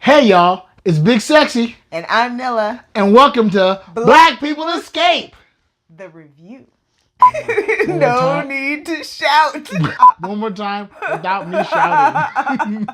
Hey y'all, it's Big Sexy, And I'm Nilla. and welcome to Black People Escape. The review. more No time. need to shout. One more time without me shouting.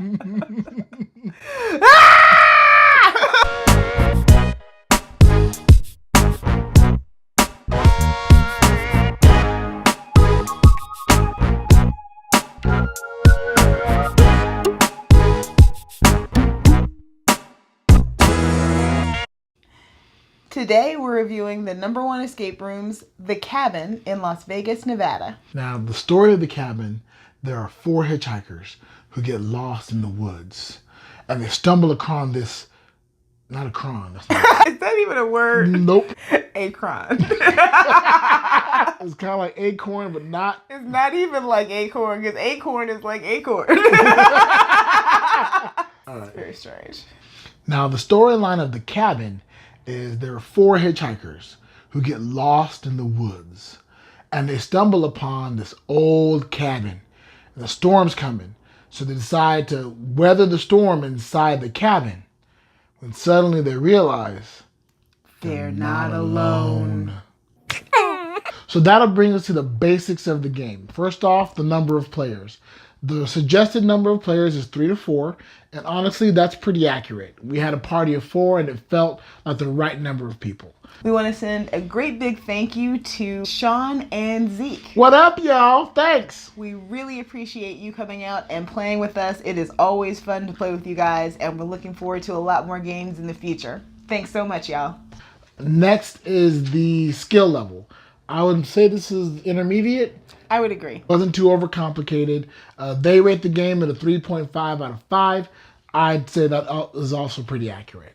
Today we're reviewing the #1 escape rooms, The Cabin in Las Vegas, Nevada. Now, the story of The Cabin, there are 4 hitchhikers who get lost in the woods, and they stumble upon this, not a cron, that's not Is that even a word? Nope. Acron. It's kind of like acorn, but not. It's not even like acorn, because acorn is like acorn. All right. Very strange. Now, the storyline of The Cabin is there are 4 hitchhikers who get lost in the woods, and they stumble upon this old cabin. And the storm's coming, so they decide to weather the storm inside the cabin, when suddenly they realize They're not alone. So that'll bring us to the basics of the game. First off, the number of players. The suggested number of players is 3 to 4, and honestly, that's pretty accurate. We had a party of 4, and it felt like the right number of people. We want to send a great big thank you to Sean and Zeke. What up, y'all? Thanks. We really appreciate you coming out and playing with us. It is always fun to play with you guys, and we're looking forward to a lot more games in the future. Thanks so much, y'all. Next is the skill level. I would say this is intermediate. I would agree. Wasn't too overcomplicated. They rate the game at a 3.5 out of 5. I'd say that is also pretty accurate.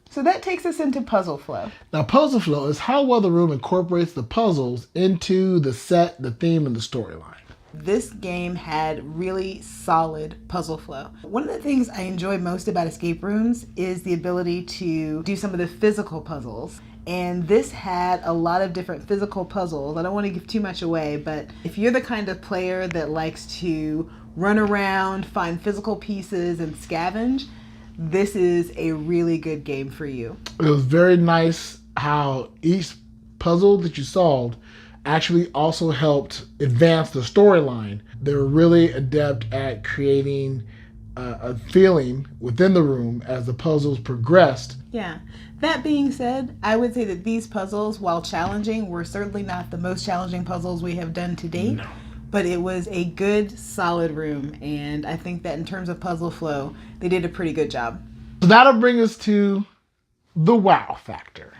So that takes us into puzzle flow. Now, puzzle flow is how well the room incorporates the puzzles into the set, the theme, and the storyline. This game had really solid puzzle flow. One of the things I enjoy most about escape rooms is the ability to do some of the physical puzzles. And this had a lot of different physical puzzles. I don't want to give too much away, but if you're the kind of player that likes to run around, find physical pieces, and scavenge, this is a really good game for you. It was very nice how each puzzle that you solved actually also helped advance the storyline. They were really adept at creating a feeling within the room as the puzzles progressed. Yeah. That being said, I would say that these puzzles, while challenging, were certainly not the most challenging puzzles we have done to date. No. But it was a good, solid room, and I think that in terms of puzzle flow, they did a pretty good job. So that'll bring us to the wow factor.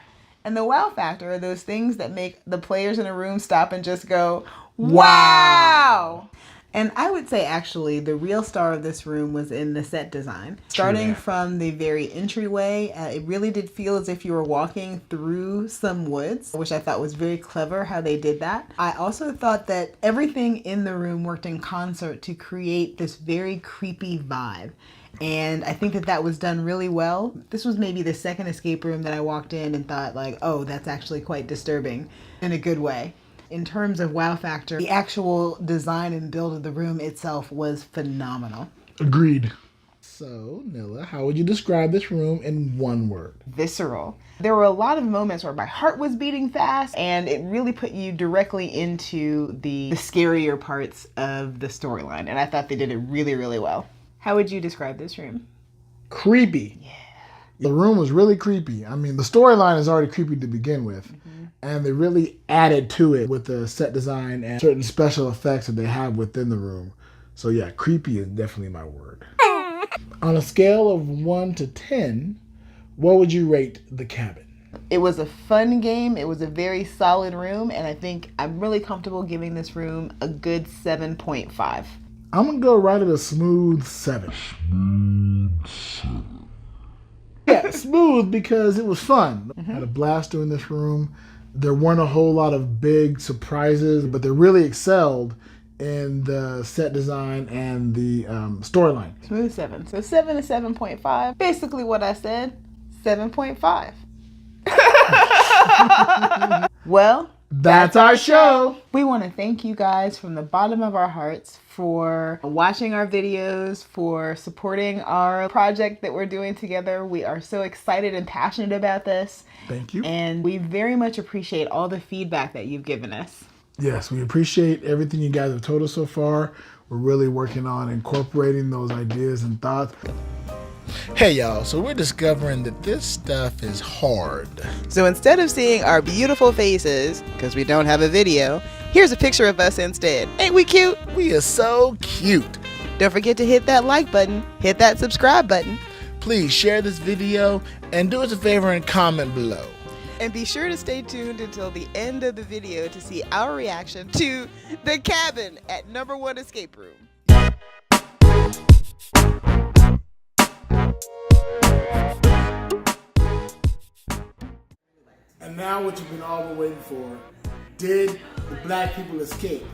And the wow factor are those things that make the players in a room stop and just go, wow! And I would say, actually, the real star of this room was in the set design. Starting from the very entryway, it really did feel as if you were walking through some woods, which I thought was very clever how they did that. I also thought that everything in the room worked in concert to create this very creepy vibe. And I think that that was done really well. This was maybe the second escape room that I walked in and thought like, oh, that's actually quite disturbing in a good way. In terms of wow factor, the actual design and build of the room itself was phenomenal. Agreed. So, Nilla, how would you describe this room in one word? Visceral. There were a lot of moments where my heart was beating fast, and it really put you directly into the scarier parts of the storyline. And I thought they did it really, really well. How would you describe this room? Creepy. Yeah. The room was really creepy. I mean, the storyline is already creepy to begin with. And they really added to it with the set design and certain special effects that they have within the room. So yeah, creepy is definitely my word. On a scale of 1 to 10, what would you rate The Cabin? It was a fun game. It was a very solid room. And I think I'm really comfortable giving this room a good 7.5. I'm going to go right at a smooth 7. Yeah, smooth because it was fun. I had a blast doing this room. There weren't a whole lot of big surprises, but they really excelled in the set design and the storyline. Smooth 7. So 7 to 7.5. Basically what I said, 7.5. Well, That's our show. We want to thank you guys from the bottom of our hearts for watching our videos, for supporting our project that we're doing together. We are so excited and passionate about this. Thank you. And we very much appreciate all the feedback that you've given us. Yes, we appreciate everything you guys have told us so far. We're really working on incorporating those ideas and thoughts. Hey y'all, so we're discovering that this stuff is hard. So instead of seeing our beautiful faces, because we don't have a video, here's a picture of us instead. Ain't we cute? We are so cute. Don't forget to hit that like button, hit that subscribe button. Please share this video and do us a favor and comment below. And be sure to stay tuned until the end of the video to see our reaction to The Cabin at Number 1 Escape Room. And now what you've been all been waiting for. Did the black people escape?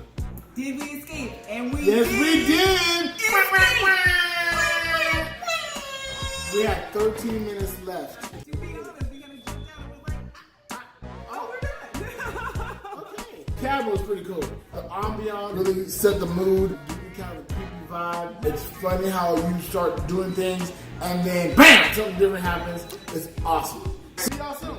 Did we escape? And we Yes, did. we did! We had 13 minutes left. To be honest, we kind of jumped out and was like, oh, we're done. Okay. Cabin was pretty cool. The ambiance really set the mood, give you kind of a creepy vibe. It's funny how you start doing things and then BAM! Something different happens. It's awesome. See y'all soon.